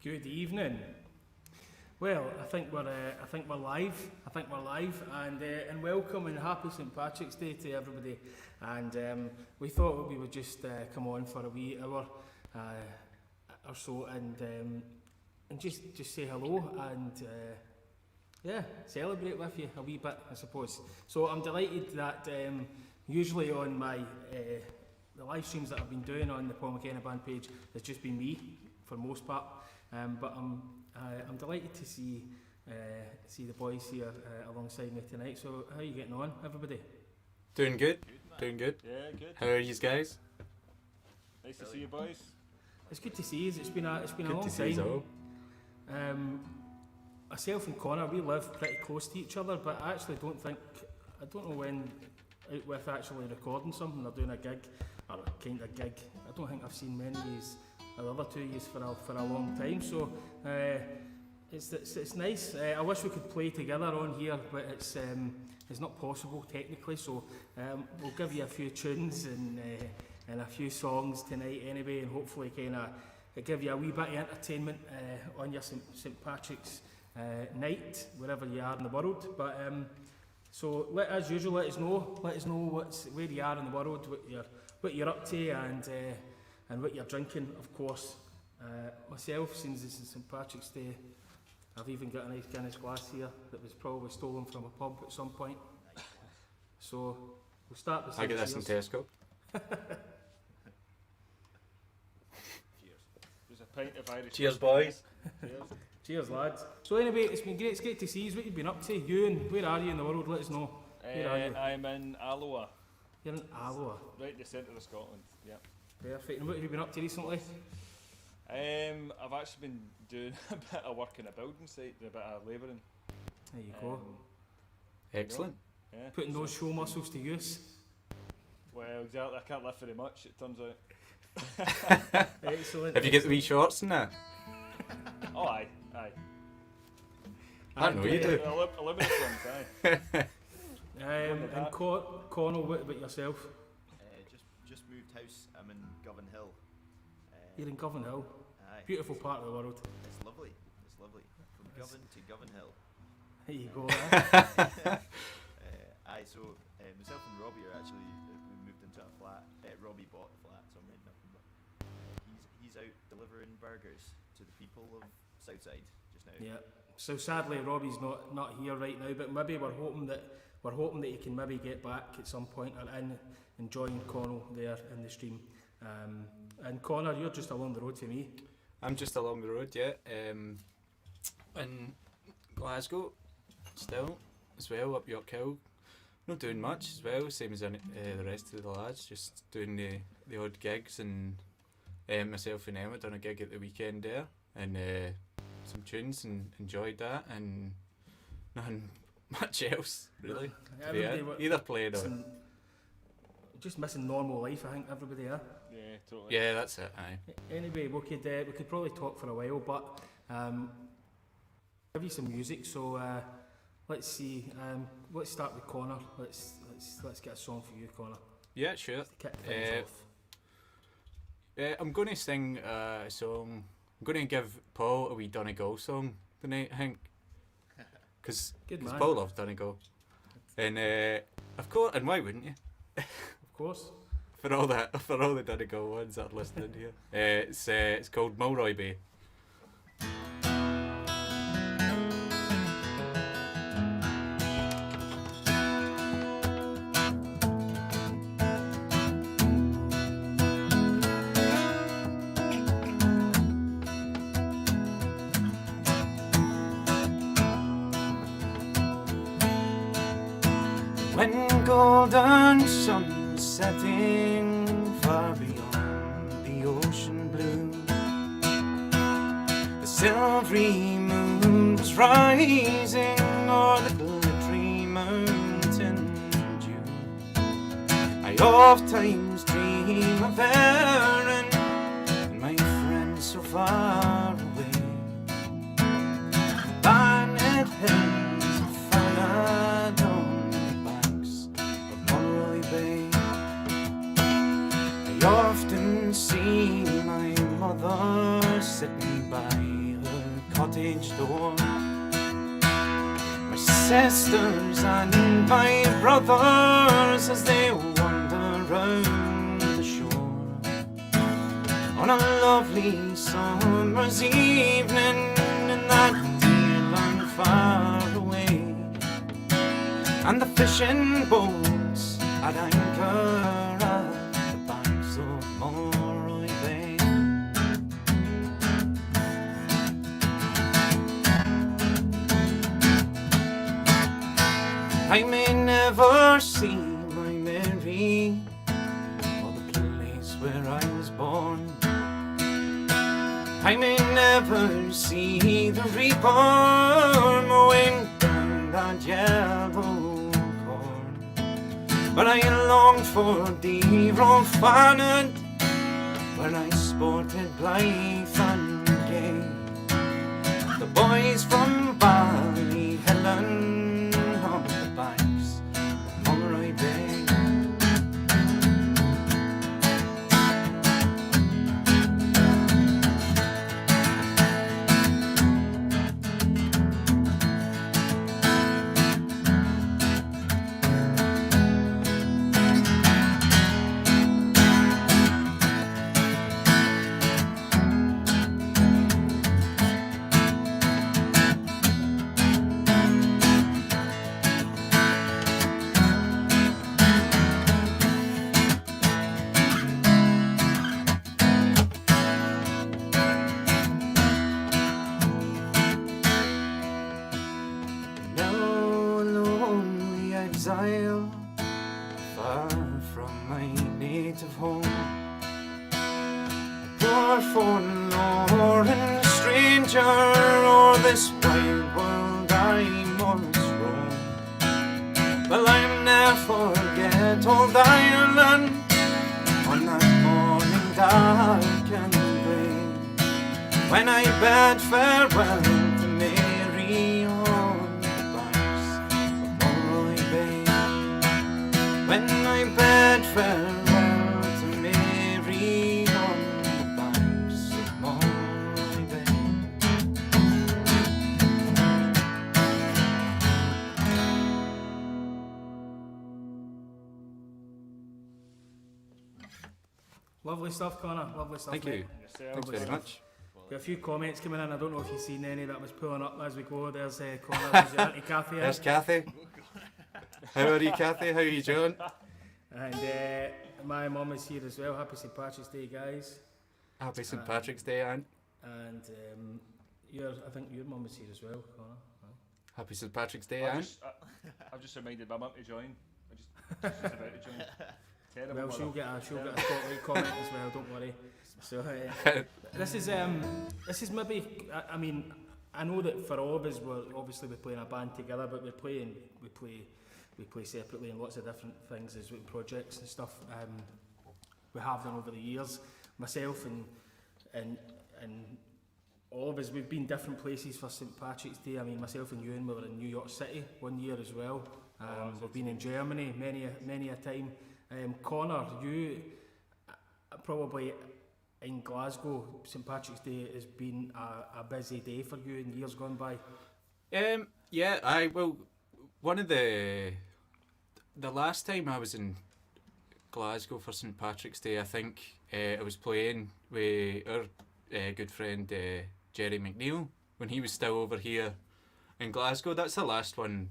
Good evening. Well, I think we're live. And welcome and happy St Patrick's Day to everybody. And we thought we would just come on for a wee hour or so and just say hello and celebrate with you a wee bit, I suppose. So I'm delighted that usually on my the live streams that I've been doing on the Paul McKenna Band page, it's just been me for the most part. But I'm delighted to see the boys here alongside me tonight. So how are you getting on, everybody? Doing good. Doing good. Yeah, good. How are you guys? Nice to see you, boys. It's good to see you. It's been a Good long to see you time. all. Myself and Connor, we live pretty close to each other, but I actually don't know when out with actually recording something or doing a gig or a kind of gig. I don't think I've seen many of these the other 2 years for a long time. So it's nice. I wish we could play together on here, but it's not possible technically. So we'll give you a few tunes and a few songs tonight anyway, and hopefully kind of give you a wee bit of entertainment on your St Patrick's night, wherever you are in the world. But so as usual, let us know where you are in the world, what you're up to, and what you're drinking, of course. Myself, since this is St Patrick's Day, I've even got a nice Guinness glass here that was probably stolen from a pub at some point. So we'll start with some I get this in cheers. Tesco. There's a pint of Irish. Cheers, boys. Cheers. Cheers, lads. So anyway, it's been great. It's great to see you. What you've been up to? Ewan, where are you in the world? Let us know. Where are you? I'm in Alloa, You're in Alloa. right in the centre of Scotland. Yeah. Perfect. And what have you been up to recently? I've actually been doing a bit of work in a building site, a bit of labouring. There you go. Excellent. Yeah. Putting those show muscles to use. Well, exactly. I can't lift very much. It turns out. Excellent. Have you get the wee shorts in there? Oh, aye. I know you do. Eliminate ones, aye. And Connell, what about yourself? Just moved house. I'm in Govan Hill. You're in Govan Hill. Aye. Beautiful part of the world. It's lovely. It's lovely. From Govan to Govan Hill. There you go. Eh? Aye. So myself and Robbie are actually we moved into a flat. Robbie bought the flat, so I'm renting it from him. He's out delivering burgers to the people of Southside just now. Yeah. So sadly, Robbie's not here right now, but maybe we're hoping that he can maybe get back at some point and join Connell there in the stream. And Connor, you're just along the road to me. I'm just along the road, yeah. In Glasgow, still, as well, up York Hill. Not doing much as well, same as the rest of the lads, just doing the odd gigs, and myself and Emma done a gig at the weekend there, and some tunes, and enjoyed that, and nothing much else, really. Everybody Either played or... just missing normal life, I think everybody are. Yeah, totally. Yeah, that's it, aye. Anyway, we could probably talk for a while, but give you some music. So let's see. Let's start with Connor. Let's get a song for you, Connor. Yeah, sure. Kick things off. I'm going to sing a song. I'm going to give Paul a wee Donegal song tonight, I think. Because Good man. Paul loves Donegal. And of course, and why wouldn't you? Of course. For all the Donegal ones that are listening here. It's called Mulroy Bay. When golden sun setting far beyond the ocean blue, the silvery moon was rising o'er the glittery mountain dew. I oft times dream of Erin and my friends so far away. Barnet hills of Fanadon, banks of Mulroy Bay. I often see my mother sitting by cottage door. My sisters and my brothers as they wander round the shore on a lovely summer's evening in that dear land far away, and the fishing boats at anchor at the banks of Monroy Bay. I may never see my Mary or the place where I was born. I may never see the reaper mowing down that yellow corn, but I long for dear old Fannon, where I sported blithe and gay. The boys from Ballyhellen on the banks of Monroy Bay. Now a lonely exile, far from my native home, a poor forlorn stranger o'er this wide world I must roam. Well, I'll never forget old Ireland on that morning dark and grey, when I bade farewell to Mary on the banks of Monroy Bay. When I bade farewell to Mary on the banks of Monroy Bay. Lovely stuff, Connor. Lovely stuff. Thank mate. you. Yourself. Thanks very much. Got a few comments coming in. I don't know if you've seen any that was pulling up as we go. There's Connor. There's your Auntie Cathy. There's Kathy. How are you, Kathy? How are you doing? And my mum is here as well. Happy St Patrick's Day, guys. Happy St Patrick's Day, Anne. And I think your mum is here as well, Connor. Happy St Patrick's Day, I've Anne. just reminded my mum to join. She's about to join. Terrible. Well, mother. she'll get a spotlight comment as well. Don't worry. So this is maybe. I mean, I know that for all of us, we're playing a band together, but we play separately in lots of different things as well, projects and stuff. We have done over the years. Myself and all of us, we've been different places for St Patrick's Day. I mean, myself and Ewan, we were in New York City one year as well. We've been in Germany many a time. Connor, you probably in Glasgow, St Patrick's Day has been a busy day for you in years gone by. Yeah, one of the last time I was in Glasgow for St Patrick's Day, I think I was playing with our good friend Jerry McNeil when he was still over here in Glasgow. That's the last one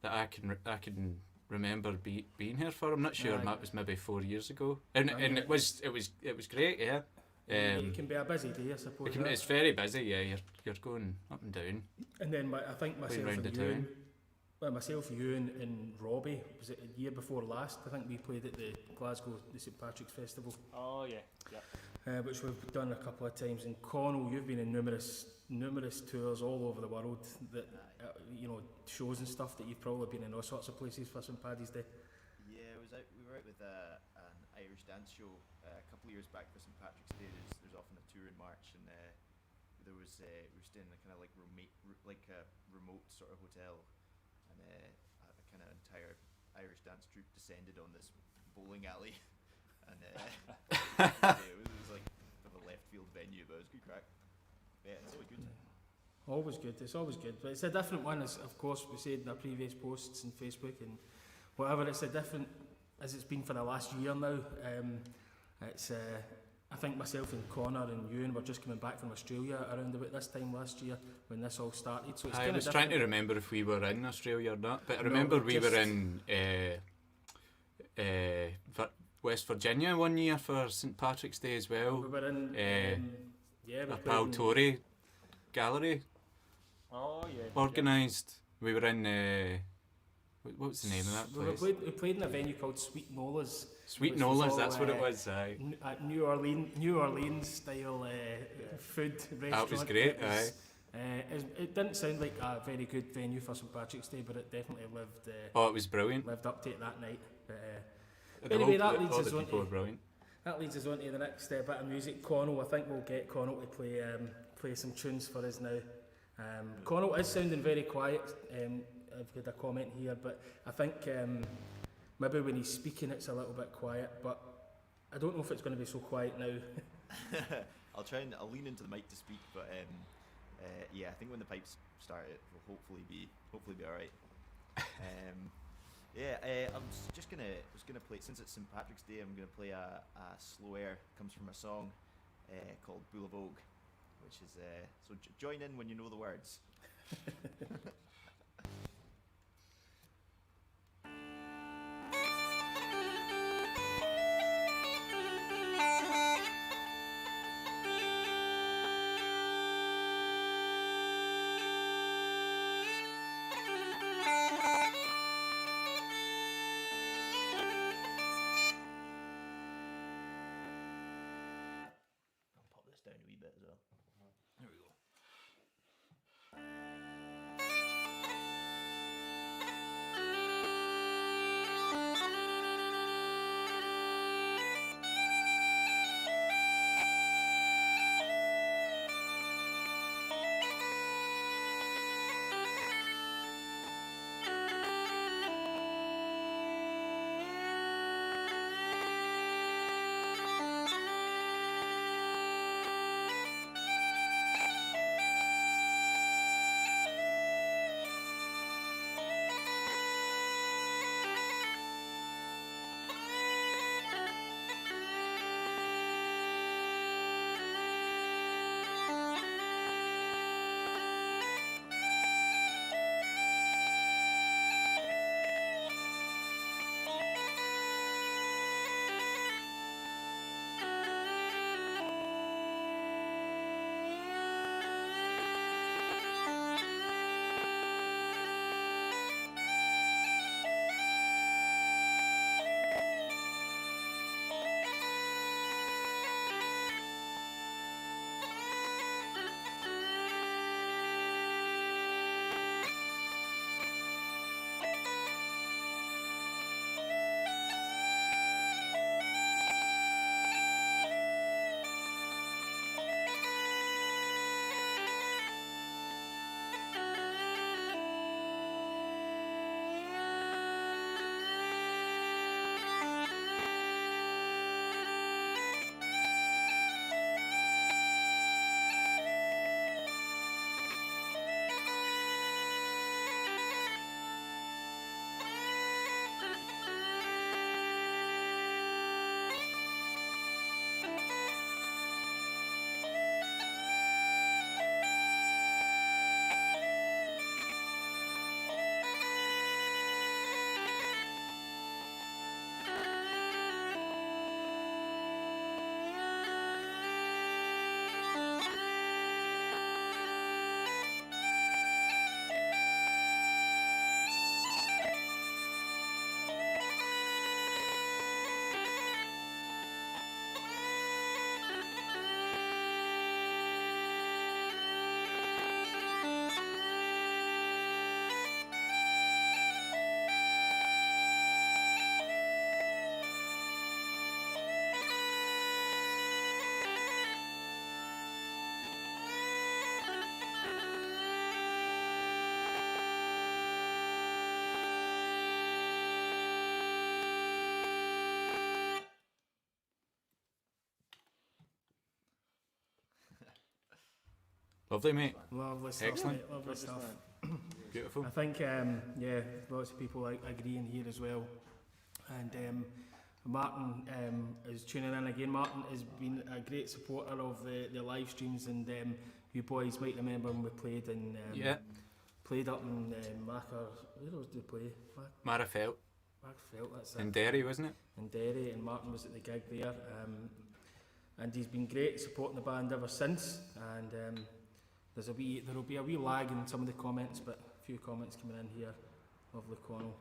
that I can remember being here for. I'm not sure. Aye. That was maybe 4 years ago, and it was great. Yeah. It can be a busy day, I suppose. It's very busy. Yeah, you're going up and down. And then I think myself round and the Ewan, town. myself, Ewan and Robbie, was it the year before last? I think we played at the Glasgow St Patrick's Festival, Oh yeah. which we've done a couple of times. And Connell, you've been in numerous tours all over the world, that shows and stuff that you've probably been in all sorts of places for St Paddy's Day. Yeah, we were out with an Irish dance show a couple of years back for St Patrick's Day. There's often a tour in March, and there was we were staying in a kind of like a remote sort of hotel, and a kind of entire Irish dance troupe descended on this bowling alley, and it was like a left field venue, but it was good crack. Yeah, it's really good. Always good. It's always good, but it's a different one, as of course we said in our previous posts on Facebook and whatever. It's a different, as it's been for the last year now. It's I think myself and Connor and Ewan were just coming back from Australia around about this time last year when this all started. So it's I kinda was trying to different. remember if we were in Australia or not, but I No, remember we were just- in West Virginia one year for St Patrick's Day as We well. were in, yeah, we A played Pal in- Tory gallery Oh yeah. organised. We were in what was the name of that place? We played in a venue called Sweet Nola's. Sweet which was Nola's, all, that's what it was. Aye. At New Orleans style food restaurant. That was great. It was, it didn't sound like a very good venue for St Patrick's Day, but it definitely Oh, it was brilliant. lived up to it that night. But, The anyway, whole- that leads all us the on people to- were brilliant. that leads us on to the next bit of music. Connell, I think we'll get Connell to play some tunes for us now. Connell is sounding very quiet. I've got a comment here, but I think maybe when he's speaking it's a little bit quiet, but I don't know if it's going to be so quiet now. I'll lean into the mic to speak, but yeah, I think when the pipes start, it will hopefully be all right. I was gonna play, since it's St Patrick's Day, I'm gonna play a slow air. Comes from a song called Bull of Vogue, which is so join in when you know the words. I'll pop this down a wee bit as well. There we go. Lovely, mate. Lovely stuff, Excellent. mate, lovely stuff. Beautiful. I think, yeah, lots of people agree in here as well. And Martin is tuning in again. Martin has been a great supporter of the live streams, and you boys might remember when we played in played up in Macker. Where else did we play? Marifelt Marfelt, that's it. in Derry, wasn't it? In Derry, and Martin was at the gig there. And he's been great supporting the band ever since. And there'll be a wee lag in some of the comments, but a few comments coming in here. Lovely Connell.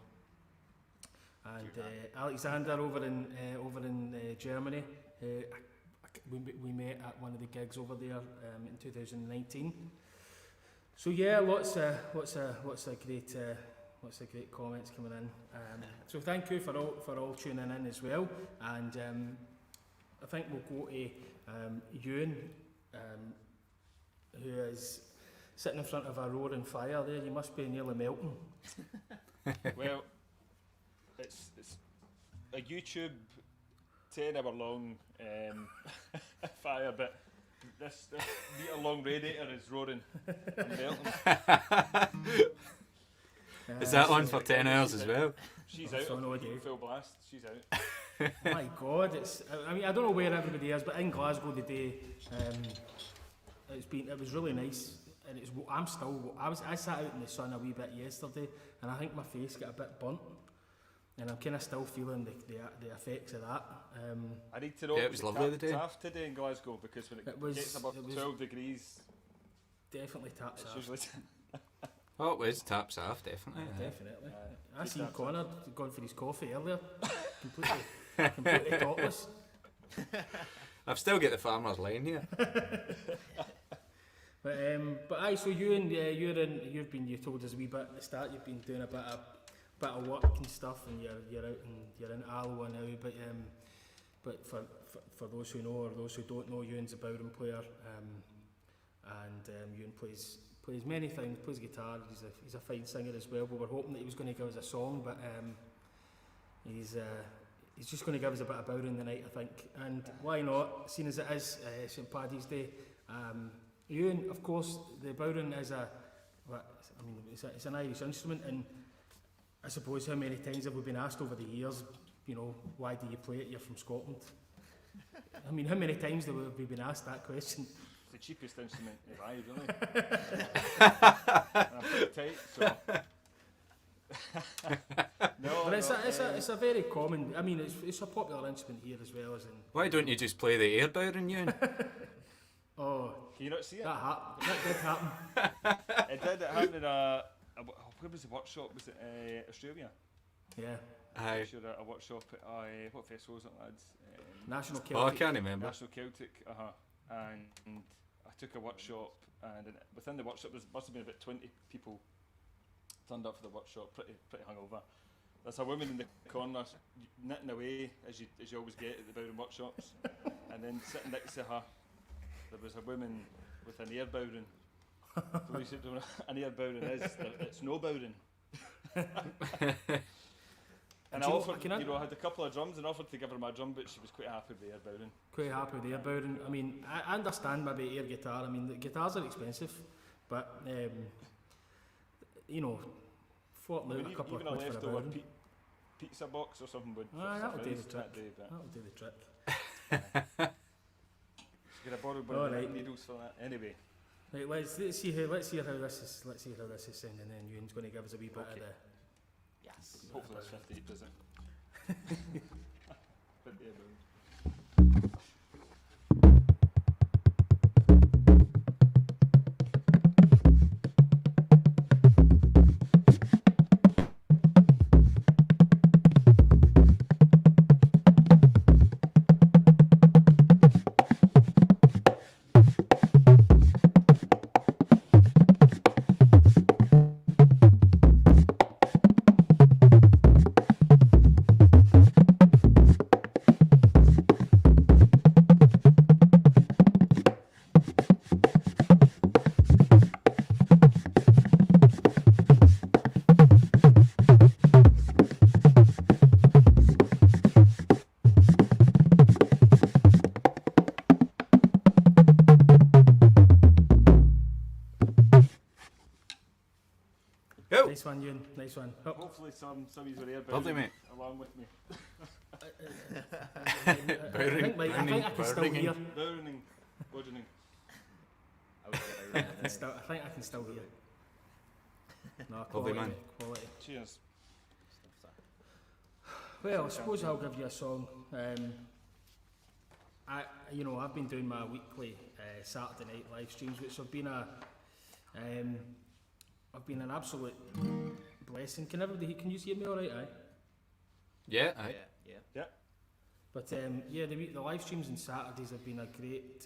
And Alexander over in Germany. We met at one of the gigs over there in 2019. So yeah, lots of great comments coming in. So thank you for all tuning in as well. And I think we'll go to Ewan, who is sitting in front of a roaring fire there. You must be nearly melting. Well, it's a YouTube 10-hour long fire, but this metre long radiator is roaring and melting. Is that on for 10 hours as well? She's That's out on of all day. full blast. She's out. Oh my God, I mean, I don't know where everybody is, but in Glasgow today, it was really nice, and I sat out in the sun a wee bit yesterday, and I think my face got a bit burnt, and I'm kind of still feeling the effects of that. I need to know Yeah, if it was lovely today. Taft today in Glasgow, because when it gets above 12 degrees, Definitely taps it's off. usually Oh, it was taps off, definitely. Definitely. I keep seen taps Connor going for his coffee earlier, completely topless. I've still got the farmer's line here. But aye, so you told us a wee bit at the start. You've been doing a bit of work and stuff, and you're out and you're in Alloa now. But for those who know or those who don't know, Ewan's a Bowden player, and Ewan plays many things. Plays guitar. He's a fine singer as well. But we're hoping that he was going to give us a song, but he's just going to give us a bit of Bowden tonight, I think. And why not? Seeing as it is St Paddy's Day. Ewan, of course, the Bowden is it's an Irish instrument, and I suppose how many times have we been asked over the years, why do you play it? You're from Scotland. I mean, how many times have we been asked that question? the cheapest instrument you buy, really. And I'm pretty tight, so. No, But it's a very common. I mean, it's a popular instrument here as well as in. Why don't you just play the air Bowden, Ewan? Oh, can you not see it? that did happen. It did. It happened in where was the workshop? Was it Australia? Yeah, Aye. Sure, a workshop at what festival was it, lads? National Oh, I Celtic. can't remember. National Celtic. And I took a workshop, and within the workshop there must have been about 20 people turned up for the workshop, pretty hungover. There's a woman in the corner knitting away as you always get at the Bowden workshops, and then sitting next to her there was a woman with an ear Bowden. For those who don't know what an ear Bowden is, it's no Bowden. And I offered, I had a couple of drums and offered to give her my drum, but she was quite happy with the air Bowden. Quite happy with the air Bowden. I mean, I understand maybe air guitar. I mean, the guitars are expensive, but forking out a couple of even a quid for a leftover Bowden. pizza box or something would. That would do the suffice trick. that day, but That would do the trick. could have borrowed one All of the right. needles for that. Anyway, Right, let's see how this is sounding, and then Ewan's going to give us a wee bit of the. Yes. hopefully it's 58, does it? But the air Bowden. Nice one, Ewan. Nice one. Oh, Hopefully some of you were there Lovely, mate. along with me. I think I can still Bowring. hear. Burning, bludgeoning. I I can still hear. No, Lovely, quality, man. mate, quality. Cheers. Well, I suppose I'll give you a song. I've been doing my weekly Saturday night live streams, which have been an absolute blessing. Can you hear me all right? Aye. Yeah, yeah, aye. yeah. But the live streams on Saturdays have been a great.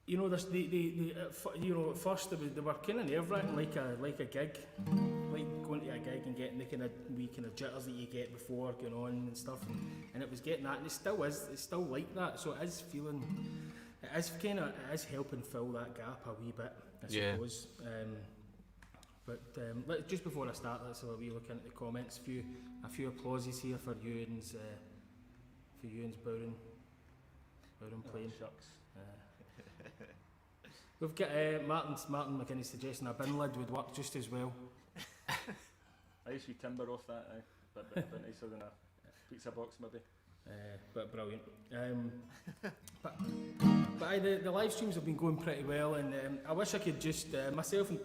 At first they were kind of nerve-wracking, like a gig, like going to a gig and getting the kind of jitters that you get before going on and stuff, and it was getting that, and it still is. It's still like that, so it is helping fill that gap a wee bit, I suppose. Just before I start, let's have a wee look into the comments. A few applauses here for Ewan's Bowring playing. Shucks. We've got Martin McKinney suggesting a bin lid would work just as well. Nice wee timber off that, a bit nicer than a pizza box maybe. But brilliant. The live streams have been going pretty well, and I wish I could just myself and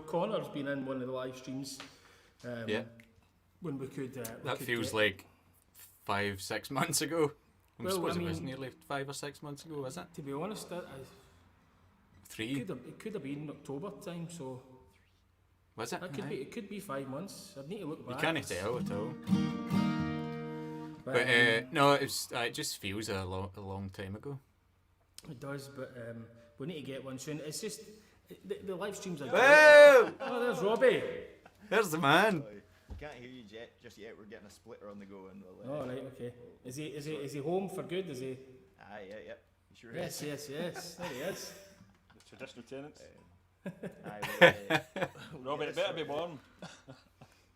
Connor's been in one of the live streams. When we could. That feels like 5-6 months ago. I suppose it was nearly 5 or 6 months ago, was it? To be honest, 3. it could have been October time, so. Was it? It could be 5 months. I'd need to look back. You can't tell at all. But no, it just feels a long time ago. It does, but we need to get one soon. It's just the live streams are. Whoa! Oh, there's Robbie. There's the man. We can't hear you just yet. We're getting a splitter on the go, and Oh right, okay. Is he home for good? Is he? Aye, yeah. You sure Yes. is? There he is. The traditional tenants. Aye, Robbie, it better be warm.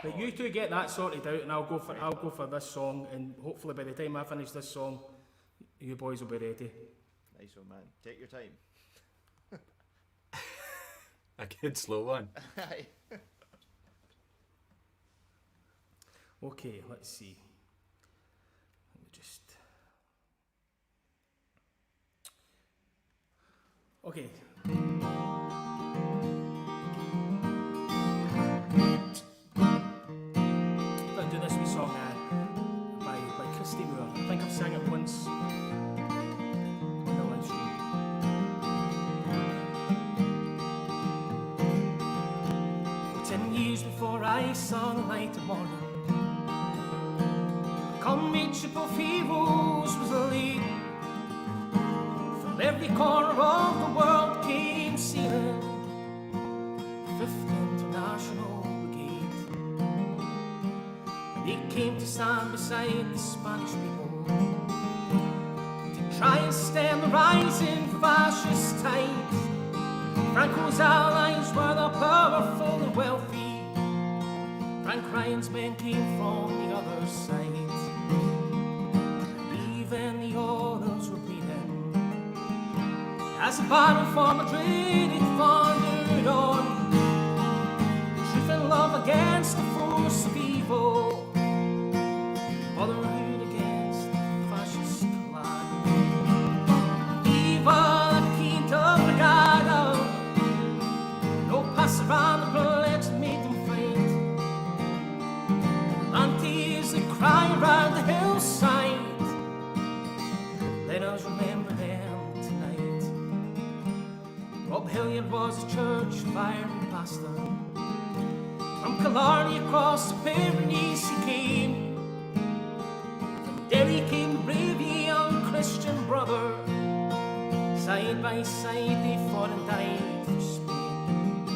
But you two get that sorted out, and I'll go for this song, and hopefully by the time I finish this song, you boys will be ready. nice one, man. Take your time. A good slow one. Aye. Okay, let's see. Let me just. Okay. I'll do this wee song by Christy Moore. I think I've sang it once on the live stream. 10 years before I saw the light of morning, comradeship of heroes was a lead. From every corner of the world came sailing 5th International Brigade. And they came to stand beside the Spanish people to try and stem the rising fascist tides. Franco's allies were the powerful and wealthy. Frank Ryan's men came from the other side. Even the others were bleeding as the battle for Madrid it thundered on. Truth and love against the force of evil, brotherhood against the fascist clan. Viva la Quinta Brigada, no pass around the pledge that made them fight. Aunties that cry around the hillside, let us remember them tonight. Rob Hilliard was a church firing pastor. From Killarney across the Pyrenees he came. From Derry came the brave young Christian brother. Side by side they fought and died for Spain.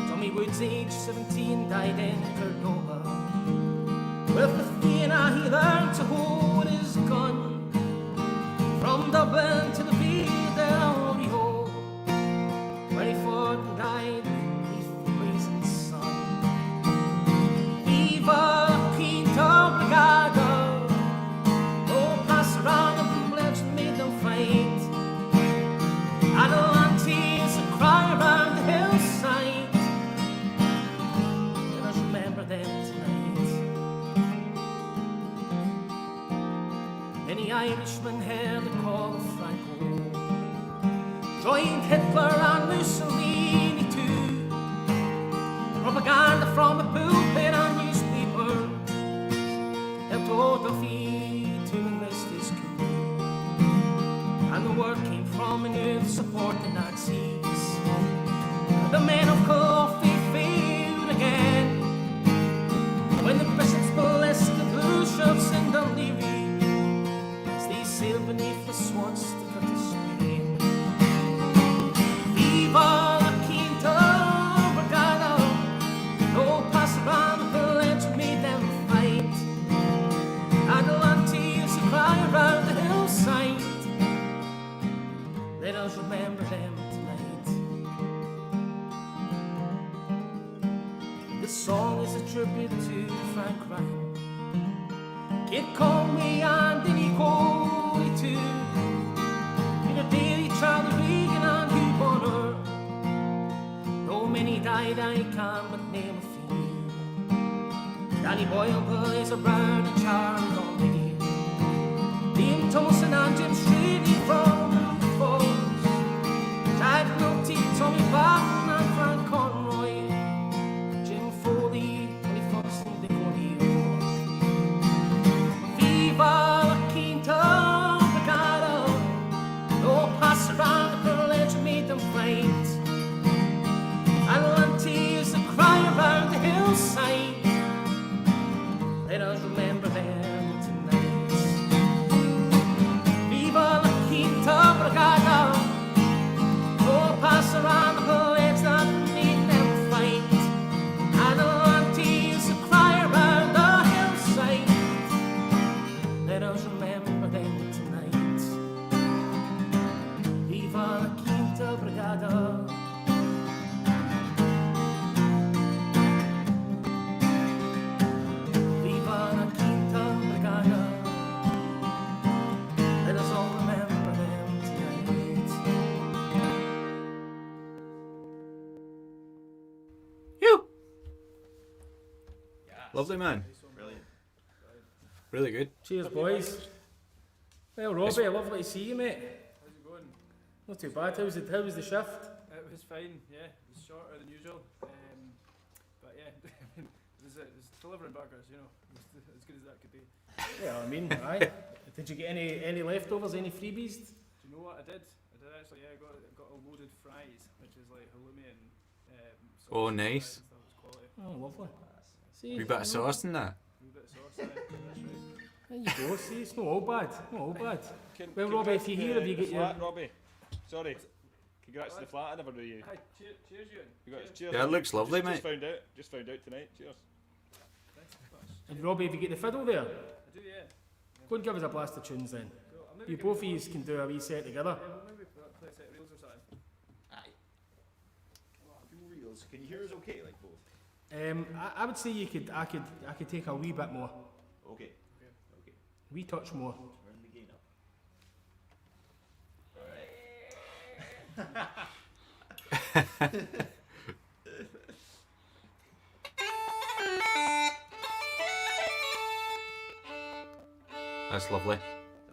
Tommy Woods, age 17, died in Cordoba. With Athena he learned to hold his gun. From Dublin to the Via del Rio, where he fought and died beneath the blazing sun. Viva la Quinta Brigada, oh pass around the pledge that made them fight. Atalantes that cry around the hillside, Englishmen heard the call of Franco. Joined Hitler and Mussolini too. Propaganda from the pulpit and newspapers helped Adolf to enlist his coup. And the word came from the youth support the Nazis. The men of coffee failed again. When the bishops blessed the blue shirts in Dunleary as they sailed beneath the swastika to Spain. Viva la Quinta Brigada! No pass around the ledge made them fight. Adelante is a cry around the hillside. Let us remember them tonight. This song is a tribute to Frank Ryan, Kid Conway and Denny Coley too. Peter Daly, Charlie Regan and Hugh Bonner. Though many died, I can but name a few. Danny Boyle, Blazer Brown and Charlie Donaghy, Liam Thompson and Jim Strady from Blue Falls, Jack Nolte, Tommy Barton and Frank Conroy, Jim Foley, Tony Fox and Dick O'Neill. Viva la Quinta Brigada! No pass around the ledge made them fight. Adelante is the cry around the hillside. Let us remember them tonight. Viva la Quinta Brigada! No pass around the ledge that made them fight. Adelante is the cry around the hillside. Let us remember them tonight. Viva la Quinta Brigada! Viva la Quinta Brigada! Let us all remember them tonight. You. Lovely, man. Brilliant. Really good. Cheers, boys. Well, Robbie, lovely to see you, mate. How's it going? Not too bad. How was the shift? It was fine, yeah. It was shorter than usual. But yeah, it was delivering burgers, you know. It was as good as that could be. Yeah, I mean, aye. Did you get any leftovers, any freebies? Do you know what I did? I did actually, yeah, got a loaded fries, which is like halloumi and sauce Oh, and nice. fries and stuff. It was quality. Oh, lovely. See, Wee bit of sauce in that. A wee bit of sauce, aye, that's right. there you go. See, it's not all bad. Not all bad. Well, Congrats Robbie, if you're to here, have you the got your... flat, Robbie? Sorry. Congrats to the flat, I never knew you. Aye, cheers, Ewan. Congrats, Cheers. cheers. Yeah, it looks lovely, Just mate. found out tonight. Cheers. Thanks very much. And Robbie, have you got the fiddle there? I do, yeah. Go and give us a blast of tunes then. Cool. I'll maybe You give both of you you can do a wee set together. yeah, we'll maybe play a set of reels or something. Aye. Few reels. Can you hear us okay, like both? I would say I could take a wee bit more, Okay. Okay. Okay. wee touch more. Turn the gain up. That's lovely.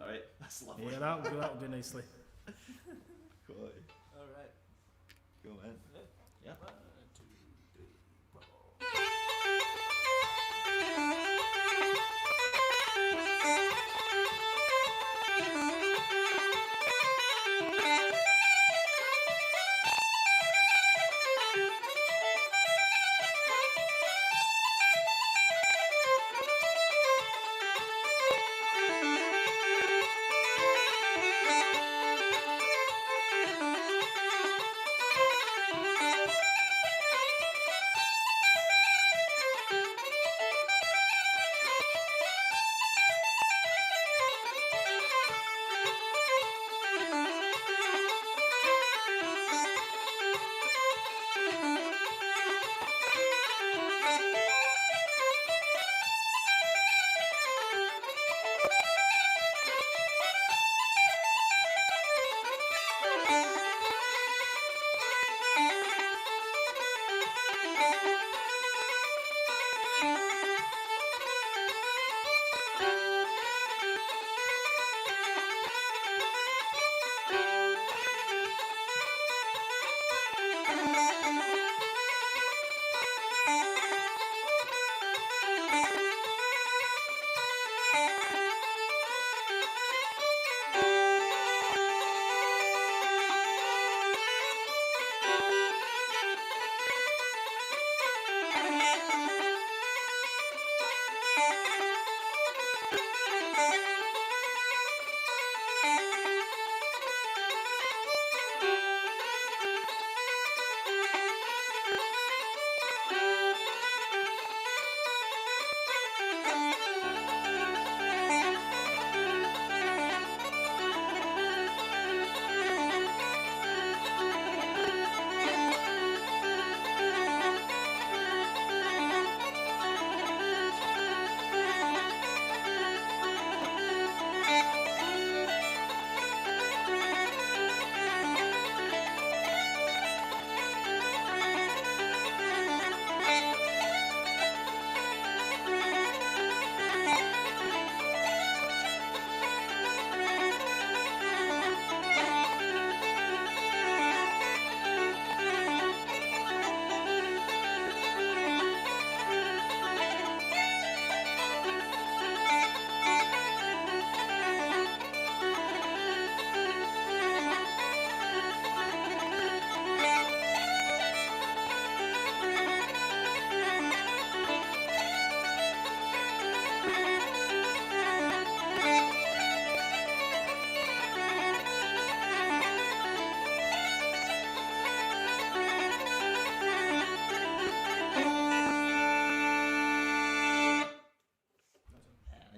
Alright, that's lovely. Yeah, that'll do nicely. Quality. Alright. Go man. Yeah.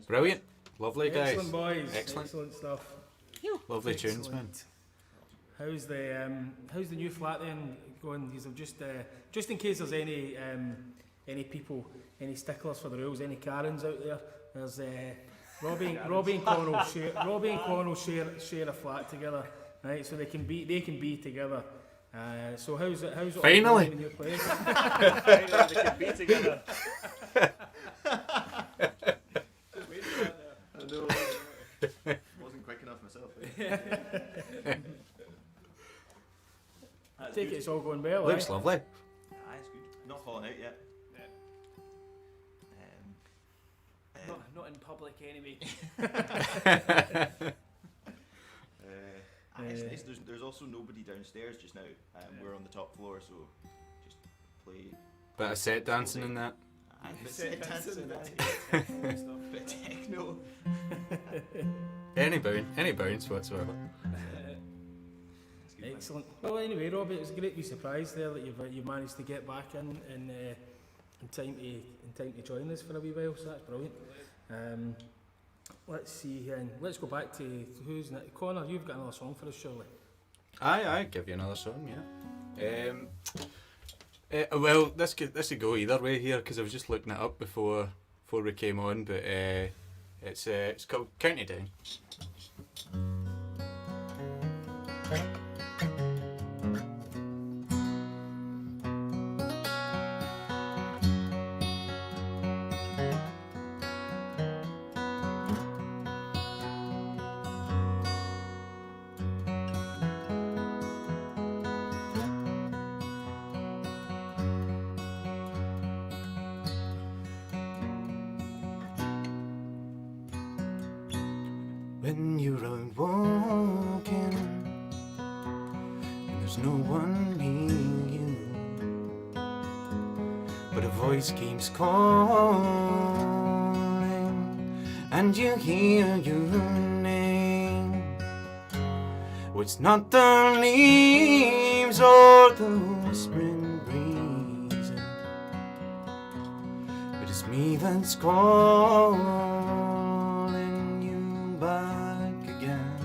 Brilliant. Lovely, guys. Excellent, boys. Excellent. Excellent stuff. Lovely tunes, man. How's the new flat then going? Because just in case there's any people, any sticklers for the rules, any Karens out there. There's Robbie and Con will share a flat together, right? So they can be together. So how's it all Finally. going in your place? Finally, they can be together. Just waiting for that there. I know. Wasn't quick enough myself. I take it it's all going well. Looks eh? lovely. It's good. Not falling out yet. Yeah. Not in public anyway. It's nice. There's also nobody downstairs just now. We're on the top floor, so just play. Bit of set dancing in that. Bit dancing, bit techno. Any bounce whatsoever. Excellent. Well, anyway, Robbie, it was great to be surprised there that you've managed to get back in time to join us for a wee while. So that's brilliant. Let's see, and let's go back to who's next. Connor, you've got another song for us, surely. Aye, give you another song, yeah. Well, this could go either way here because I was just looking it up before we came on, but it's called County Down. When you're out walking and there's no one near you, but a voice keeps calling and you hear your name. Oh, it's not the leaves or the spring breeze, but it's me that's calling back again.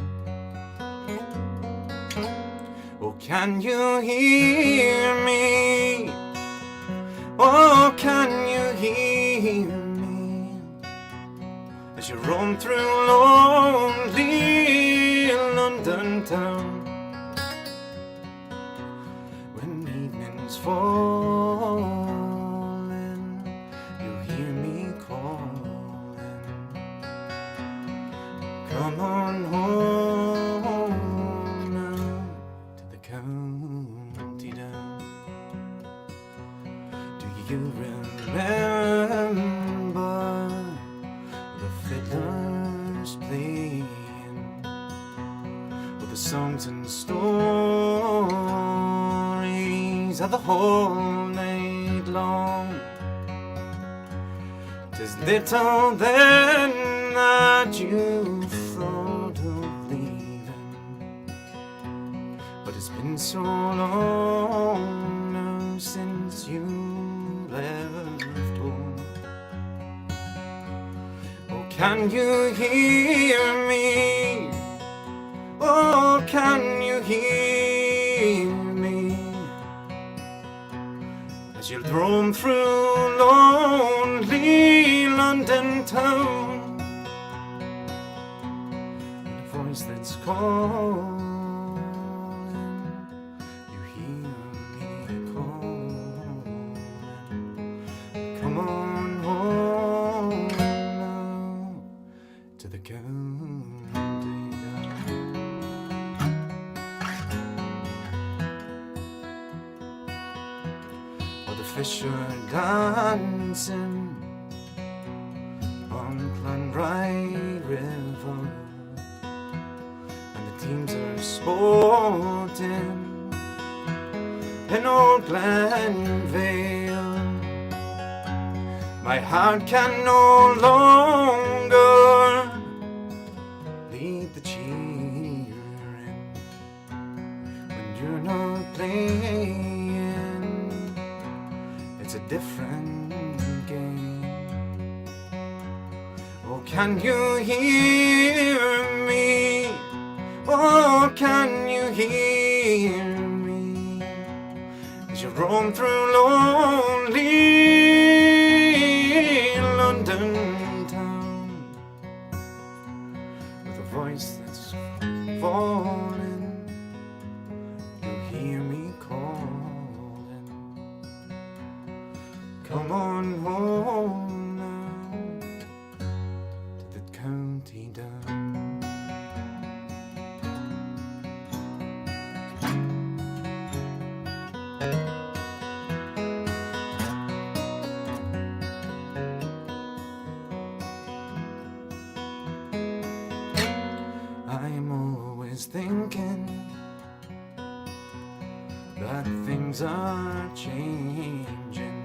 Oh, can you hear me? Oh, can you hear me? As you roam through lonely London town, when evening's falling, you hear me calling. Come on home now to the county down. Do you remember the fiddlers playing, or the songs and stories of the whole night long? 'Tis little then that you thought of leaving, but it's been so long now since you left home. Oh, can you hear me? Oh, can you hear me? As you roam through lonely London town, that's calling, you hear me calling. Come on home now to the county down. Oh, the fish are dancing on Clonrye River, teams are sporting in old Glenvale. My heart can no longer lead the cheering when you're not playing. It's a different game. Oh, can you hear me? Oh, can you hear me? As you roam through lonely London town, with a voice that's falling, you hear me calling. Come on home now to the county down. I'm always thinking that things are changing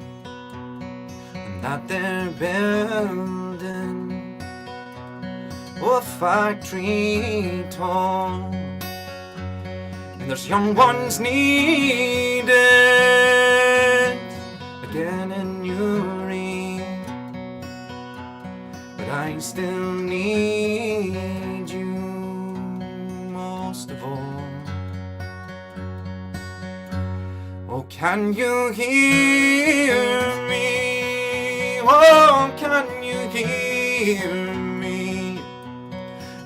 and that they're building a factory tall, and there's young ones needed again in Newry, but I still need you most of all. Oh, can you hear me? Oh, can you hear me?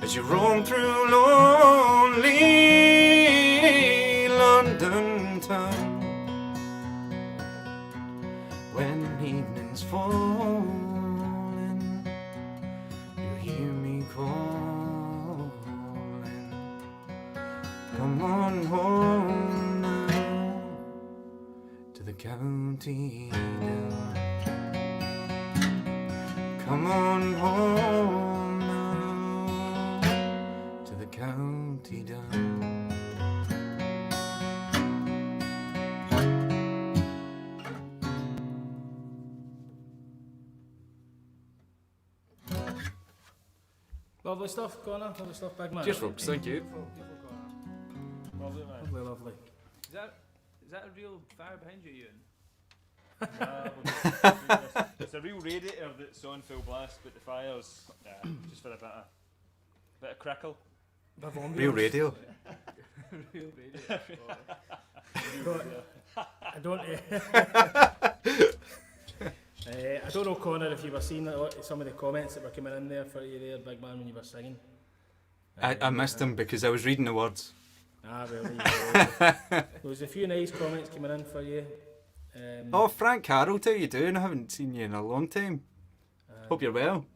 As you roam through lonely London town, when evening's falling, you hear me calling. Come on home now to the county down. Come on home now to the county down. Lovely stuff, Connor. Lovely stuff, big man. Cheers, folks. Thank you. Beautiful, beautiful Connor. Lovely man. Lovely, lovely. Is that a real fire behind you, Ewan? It's a real radiator that's on full blast, but the fire's just for a bit of crackle. Real radio. Real radio. I don't. I don't know, Connor, if you were seeing some of the comments that were coming in there for you there, big man, when you were singing. I missed them because I was reading the words. Ah, well, there you go. There was a few nice comments coming in for you. Oh, Frank Carroll, how you doing? I haven't seen you in a long time. Hope you're well.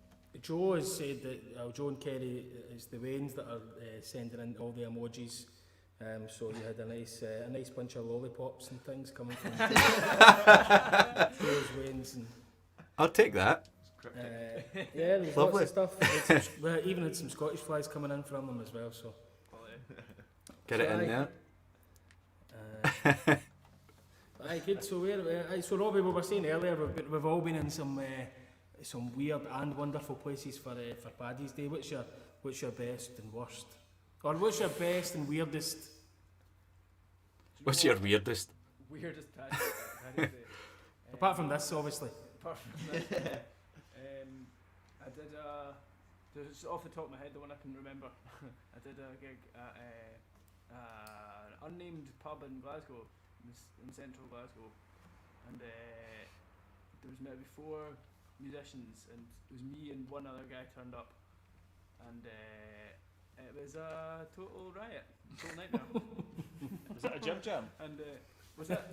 Joe has said that Joe and Kerry, it's the Waynes that are sending in all the emojis. So you had a nice bunch of lollipops and things coming from Joe's Waynes. And, I'll take that. yeah, there's Lovely. lots of stuff. We even had some Scottish flies coming in from them as well. So Get it in there. Aye, good. So so Robbie, we were saying earlier, we've all been in some weird and wonderful places for Paddy's Day. What's your best and worst, or what's your best and weirdest? What's your weirdest? Weirdest Paddy's Day. Apart from this, obviously. Apart from that, I did just off the top of my head, the one I can remember. I did a gig at an unnamed pub in Glasgow, in central Glasgow, and there was maybe 4 musicians, and it was me and one other guy turned up, and it was a total riot, total nightmare. Was that a Jim Jam? And was that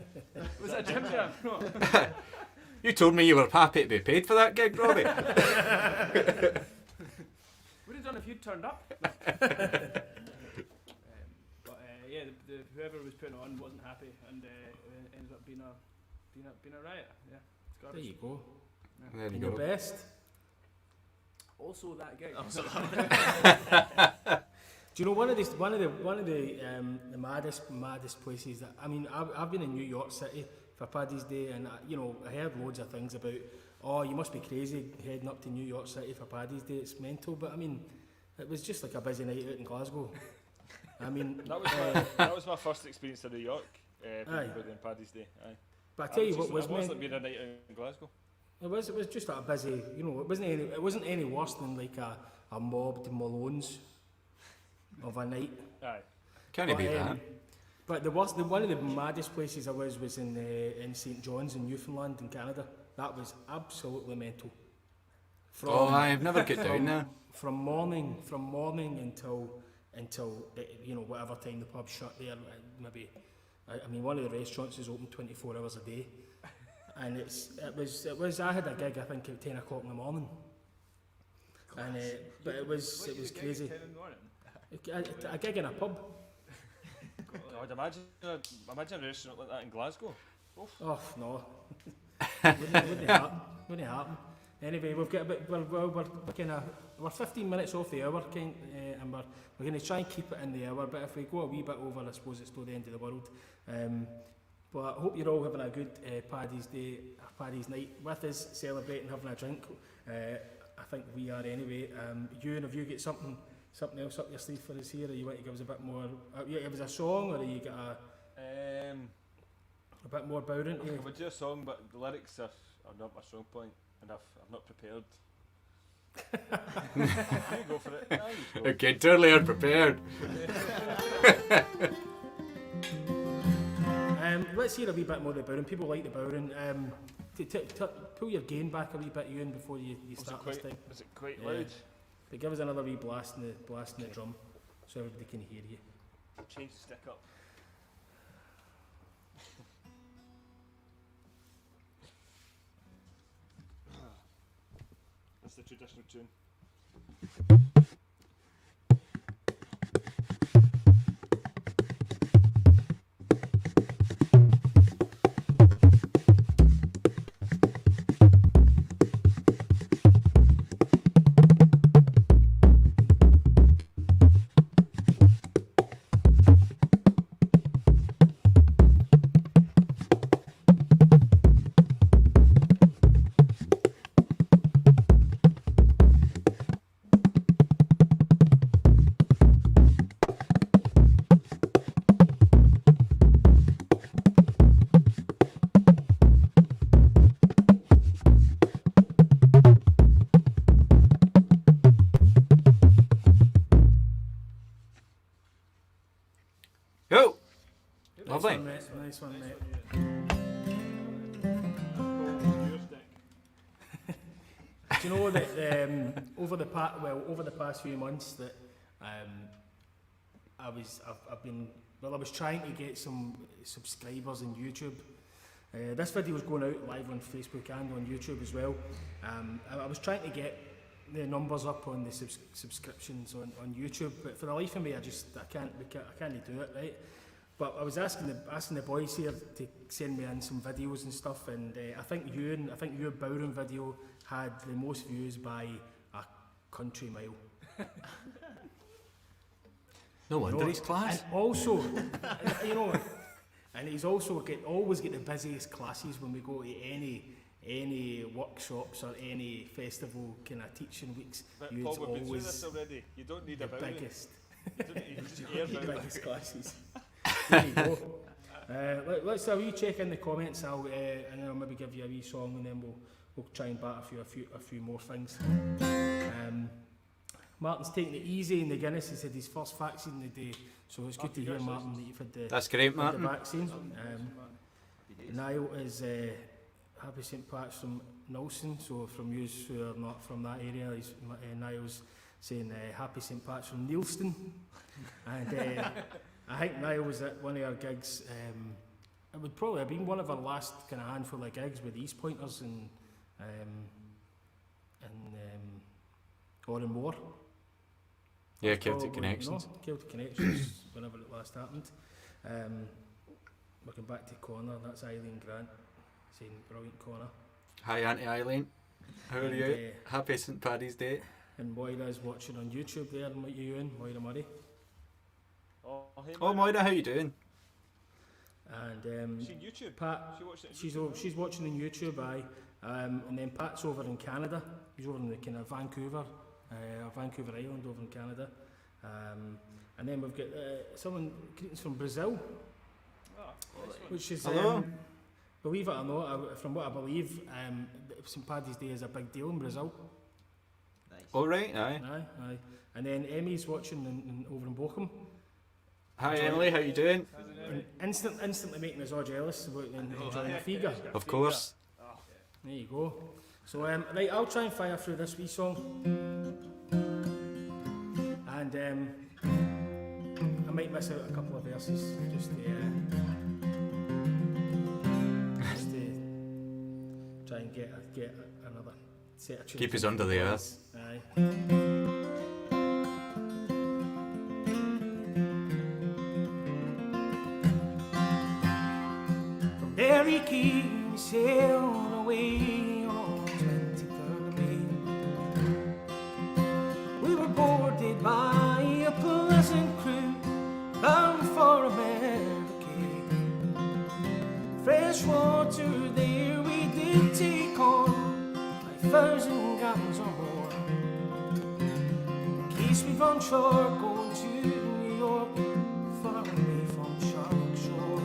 a Jim Jam? No. You told me you were happy to be paid for that gig, Robbie. Would have done if you'd turned up. But yeah, whoever was putting it on wasn't happy, and it ended up being a riot. Yeah, it's There garbage. you go. There you And your go. best. Also that gig. Do you know one of the maddest places that I've been in New York City for Paddy's Day, and I heard loads of things about, oh, you must be crazy heading up to New York City for Paddy's Day, it's mental, but it was just like a busy night out in Glasgow. That was my first experience in New York. Aye. Than Paddy's Day. Aye. But I tell you what It was was meant. like being a night out in Glasgow. It was just a busy, you know. It wasn't any worse than like a mobbed Malone's of a night. Aye. Can't it be that? But one of the maddest places I was in St John's in Newfoundland in Canada. That was absolutely mental. I've never got down there. From morning until you know, whatever time the pub shut there. Maybe I mean, one of the restaurants is open 24 hours a day, and it was. I had a gig, I think, at 10 o'clock in the morning, and but it was crazy. A gig in a pub. I would imagine a restaurant like that in Glasgow. Oh no, wouldn't happen. Anyway, we've got a bit. We're 15 minutes off the hour, and we're going to try and keep it in the hour. But if we go a wee bit over, I suppose it's not the end of the world. But I hope you're all having a good Paddy's Day, Paddy's night with us, celebrating, having a drink. I think we are anyway. Ewan, have you got something else up your sleeve for us here, or you want to give us a bit more? It was a song, or you got a bit more bowing? I would do a song, but the lyrics are not my strong point, and I'm not prepared. You go for it. You go. Okay, totally unprepared. Let's hear a wee bit more of the bowing. People like the bowing. Pull your gain back a wee bit, Ewan, before you start this thing. Is it quite loud? But give us another wee blast in the drum, so everybody can hear you. Change the stick up. That's the traditional tune. Go! Lovely. Nice one, mate. Do you know that over the past few months that I was trying to get some subscribers on YouTube. This video is going out live on Facebook and on YouTube as well. I was trying to get the numbers up on the subscriptions on YouTube, but for the life of me, I can't do it, right? But I was asking the boys here to send me in some videos and stuff, and I think your Bowden video had the most views by a country mile. No wonder he's class. And also, and he's also always get the busiest classes when we go to any workshops or any festival kind of teaching weeks. But You'd Paul, we've been through always this already. You don't need the a Bowden. biggest. You just air The Bowden. biggest classes. There you go. Let's have a wee check in the comments. And then I'll maybe give you a wee song, and then we'll try and bat a few more things. Martin's taking it easy in the Guinness. He said his first vaccine of the day, so it's good to hear, Martin, that you've had the That's great, Martin. vaccine. Niall is Happy St. Pat's from Nelson, so from you who are not from that area, Niall's saying Happy St. Pat's from Neilston. And I think Niall was at one of our gigs. It would probably have been one of our last kind of handful of gigs with East Pointers and Moore. Yeah, That's Celtic probably- Connections. No, Celtic Connections, whenever it last happened. We're going back to Connor, that's Eileen Grant saying brilliant Connor. Hi, Auntie Eileen. How are And, you? Happy St. Paddy's Day. And Moira's watching on YouTube there, and what you in, Moira Murray. Oh, hey, Oh, man. Moira, how you doing? And She on YouTube. Pat, She watched it on she's watching on YouTube, aye. And then Pat's over in Canada. He's over in the kind of Vancouver Island over in Canada. And then we've got someone greetings from Brazil, Ah, nice one. which is Hello. believe it or not, from what I believe, St Paddy's Day is a big deal in Brazil. Nice. All right, aye. Aye. And then Emmy's watching over in Bochum. Hi Emily, how you doing? And instantly making us all jealous about enjoying a Figa. Of course. There you go. So, right, I'll try and fire through this wee song. And I might miss out a couple of verses just to try and get another set of tunes. Keep us under the earth. Aye. Very keen, we sailed away on 23rd of May. We were boarded by a pleasant crew bound for America. Fresh water there we did take on 5,000 gallons or more. In case we've on shore going to New York, far away from Charlotte Shore.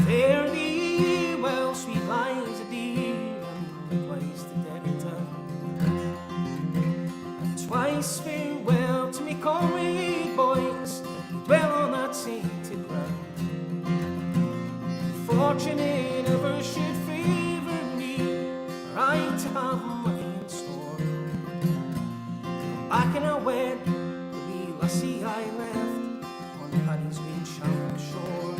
Fare thee well, sweet lies a dear, and twice to Derrytown. And twice farewell to me comrade boys, who dwell on that sainted ground. Fortunate ever should favour me, were I to have money in store. Back in a wed, the wee lassie I left on Paddy's Green Charlotte Shore.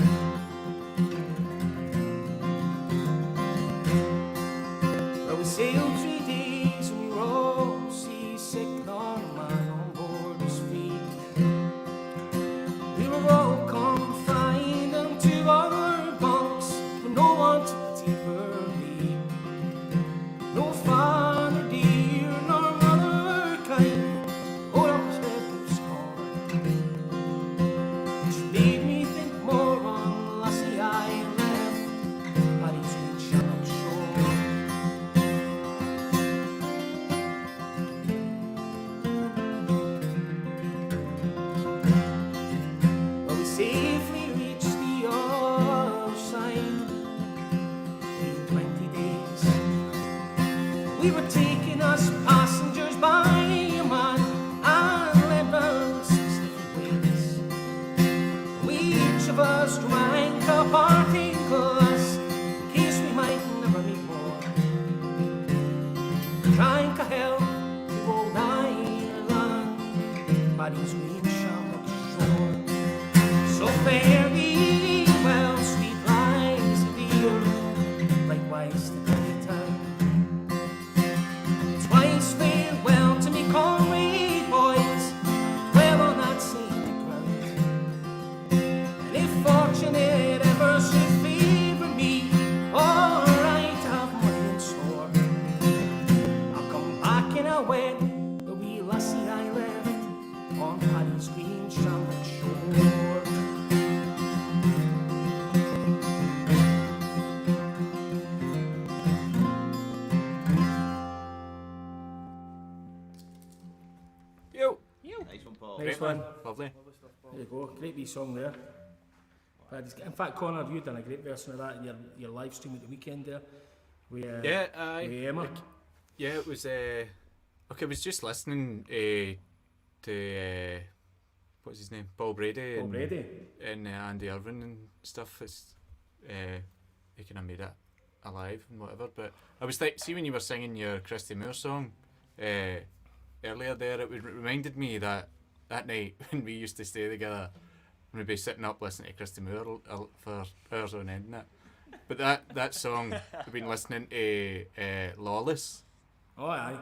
Sailed 3 days and we were all seasick, not a man on board was free. We were all confined unto our bunks, with no one to pity for me. No father dear, nor mother kind, or else heaven's scorn, which made me think more on the lassie I left, Paddy's Green Charlotte Shore. Safely reached the other side in 20 days. We were taking us passengers by a man and led round 6 different ways. We each of us drank a parting glass in case we might never meet more. Drank a health to old Ireland, Paddy's Green Charlotte Shore. So fare thee well, sweet lies of dear, likewise to Derrytown. Twice farewell to me comrade boys, dwell on that sainted ground. And if fortunate ever should favour me, all right to have money in store, I'll come back in a wed, the wee lassie I left on Paddy's Green Charlotte Shore. Yo. Nice one, Paul. Nice one. Lovely. There you go, great wee song there. In fact, Connor, you done a great version of that in your live stream at the weekend there. With, Yeah, aye. with Emma. Yeah, it was. Okay, I was just listening to what's his name, Paul Brady, Paul Brady. and Andy Irvine and stuff. It's they kind of made it alive and whatever. But I was see when you were singing your Christy Moore song earlier there, it reminded me that night when we used to stay together, and we'd be sitting up listening to Christy Moore for hours on end. That. But that song, I've been listening to Lawless. Oh, aye.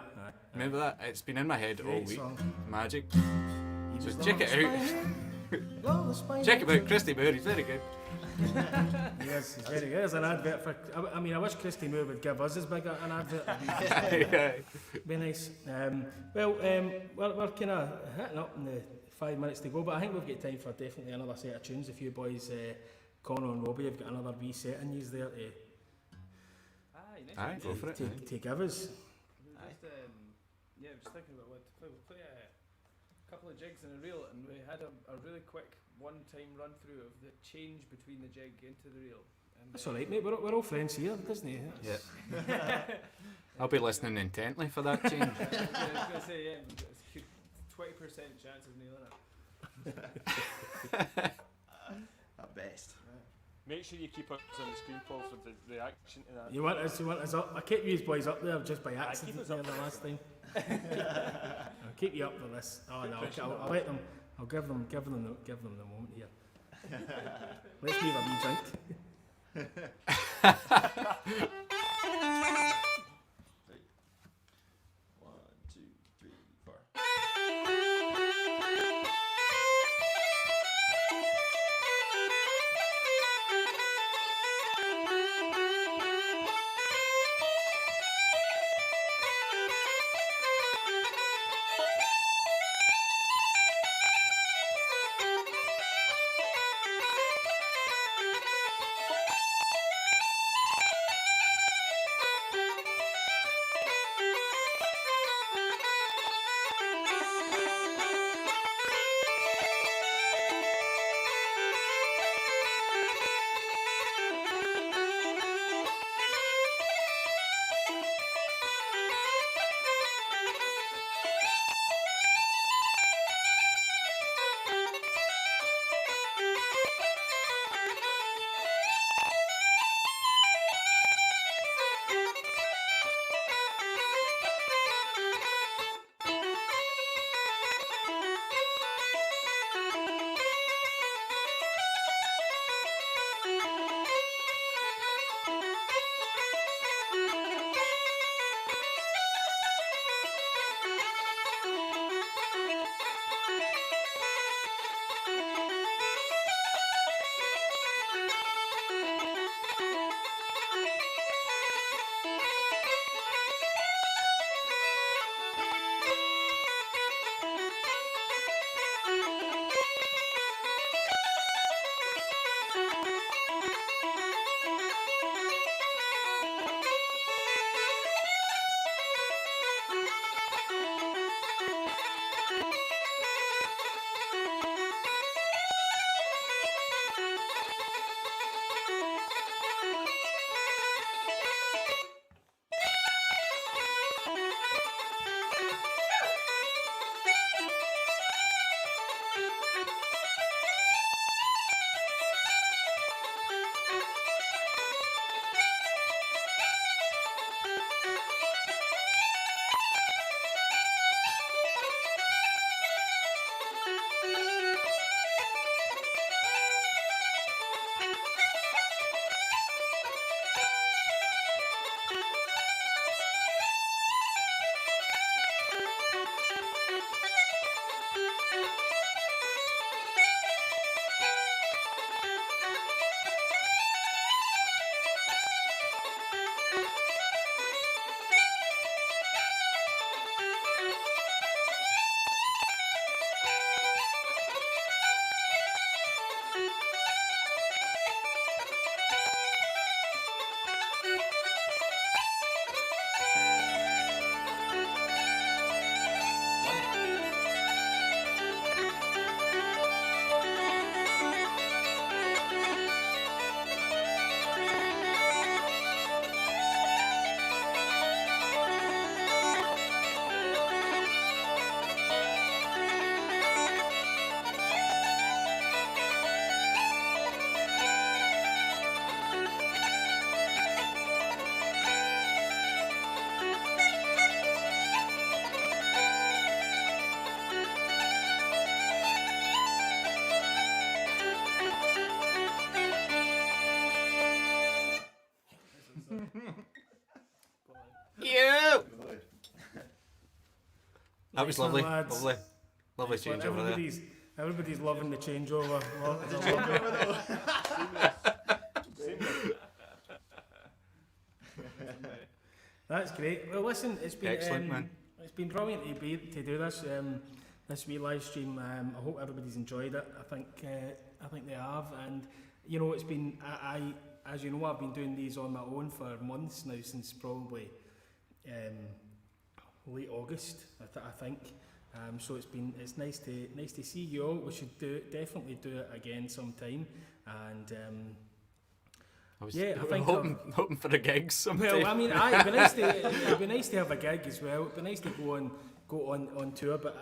Remember that? It's been in my head all Great week. song. Magic. He So was check it out. Check him out, Christy Moore. He's very good. Yes, he's very good. There's an advert for. I mean, I wish Christy Moore would give us as big an advert. Yeah. Be nice. Well, we're kind of hitting up in the 5 minutes to go, but I think we've got time for definitely another set of tunes. If you boys, Connor and Robbie, have got another wee set in yous there Aye, go for it. to give us. Just thinking about what we play a couple of jigs in a reel, and we had a really quick one-time run through of the change between the jig into the reel. And, That's all right, mate. We're all friends here, doesn't he? Yeah. I'll be listening intently for that change. I was going to say, yeah, 20% chance of nailing it. At best. Make sure you keep us on the screen, Paul, for the reaction to that. You want us up? I kept you boys up there just by accident us there up the last time. I'll keep you up for this. Oh no, I'll let them. I'll give them the moment here. Let's leave a wee drink. One, two, three, four. That was Nice one, lovely, lads. lovely Nice one. change over there. Everybody's loving the changeover. They love it. That's great. Well, listen, it's been Excellent, man. It's been brilliant to do this this wee live stream. I hope everybody's enjoyed it. I think they have, and you know, it's been I as you know, I've been doing these on my own for months now, since probably late August, I think. So it's nice to see you all. We should definitely do it again sometime, and I was Yeah, I think hoping for a gig someday. Well, I mean, it'd be nice to have a gig as well. It'd be nice to go on tour, but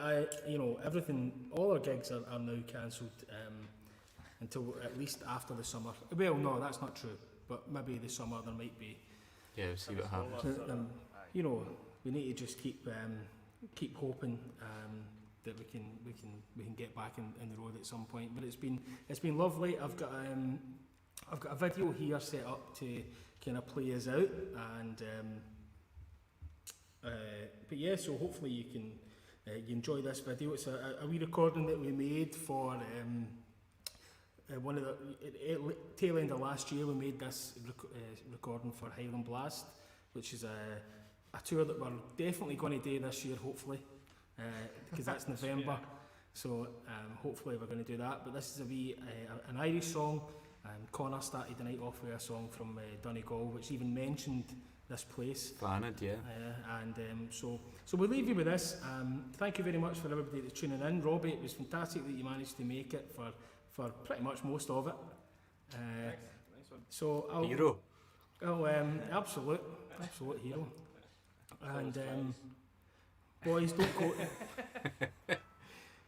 all our gigs are now cancelled until at least after the summer. Well, no, that's not true. But maybe the summer there might be. Yeah, we'll see what happens. We need to just keep hoping that we can get back in the road at some point. But it's been lovely. I've got a video here set up to kind of play us out, and but yeah, so hopefully you you enjoy this video. It's a wee recording that we made for one of the tail end of last year. We made this recording for Highland Blast, which is a tour that we're definitely going to do this year, hopefully, because that's November. So hopefully we're going to do that. But this is an Irish song, and Connor started the night off with a song from Donegal, which even mentioned this place. Planet, yeah. So we'll leave you with this. Thank you very much for everybody that's tuning in. Robbie, it was fantastic that you managed to make it for pretty much most of it. Nice one. So Hero. Absolute hero. And boys, don't go.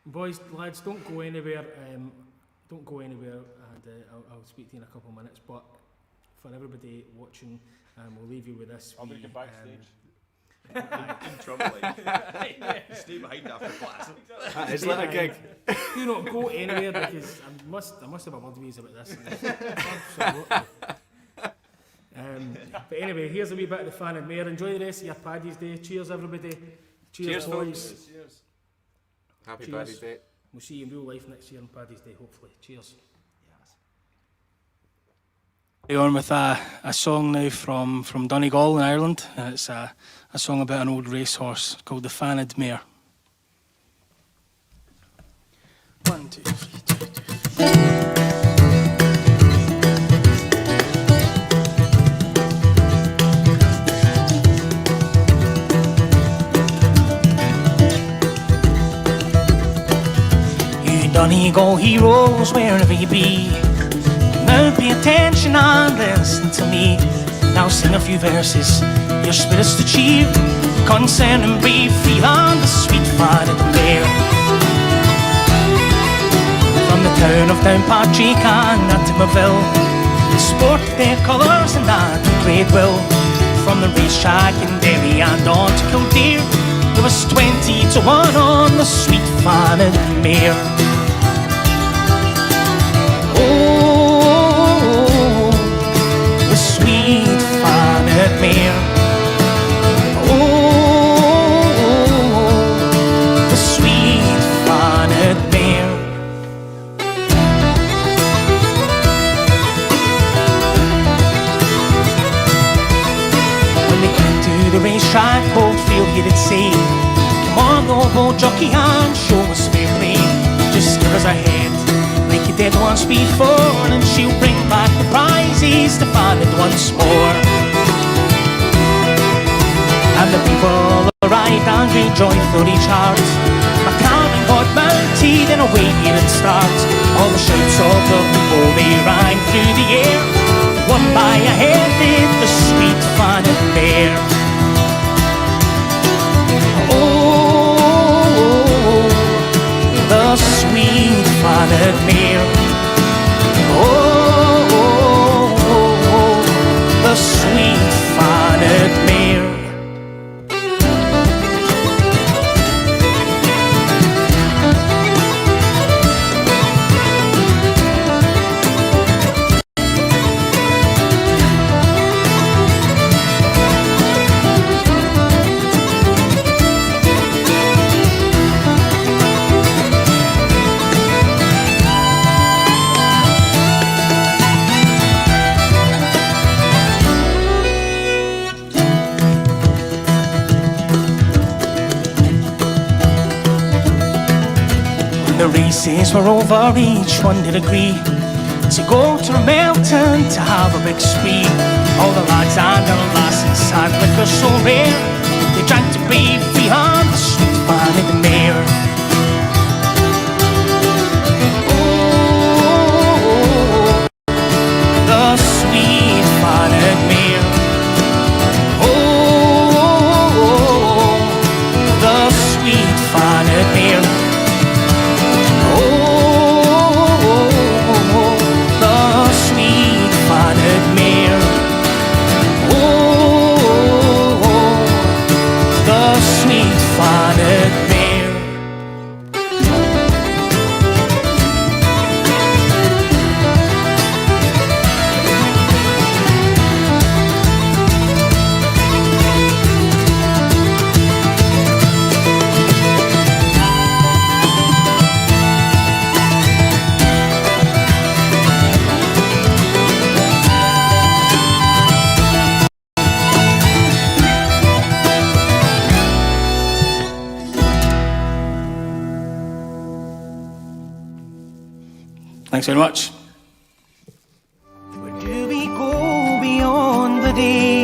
Boys, lads, don't go anywhere. Don't go anywhere, and I'll speak to you in a couple of minutes. But for everybody watching, we'll leave you with this. I'll bring you backstage. In trouble, like. Stay behind after class. That is like a gig. Do not go anywhere, because I must have a word with you about this. Absolutely. But anyway, here's a wee bit of the Fan and Mayor. Enjoy the rest of your Paddy's Day. Cheers, everybody. Cheers, boys. folks. Cheers. Happy Cheers. Paddy's Day. We'll see you in real life next year on Paddy's Day, hopefully. Cheers. We're on with a song now from Donegal in Ireland. It's a song about an old racehorse called the Fanad Mare. 1, 2, 3, 2, 2, 3. Donegal heroes, wherever you be, now pay attention and listen to me. Now sing a few verses, your spirits to cheer, concerning brave Freeland, the sweet Fanad Mare. From the town of Downpatrick and Attimaville, they sport their colours and that great will. From the racetrack in Derry and on to Kildare, there was 20 to 1 on the sweet Fanad Mare. Oh, the sweet Fanad Mare. Oh, the sweet Fanad Mare. When they came to the racetrack, Oldfield he did say, "Come on, old jockey, and show us fair play. Just give us a head like you did once before, and she'll bring back the prizes to Fanad once more." And the people arrived and great joy filled each heart. McCarran got mounted and away he did start. All the shouts of the people they rang through the air. Won by a head did the sweet Fanad Mare. Oh, the sweet Fanad Mare. Oh, the sweet Fanad Mare. The races were over, each one did agree to go to Melton to have a big spree. All the lads and the lasses had liquor so rare, they drank to brave Freeland, the sweet Fanad Mare. Oh, the sweet Thanks very much. Where do we go beyond the day?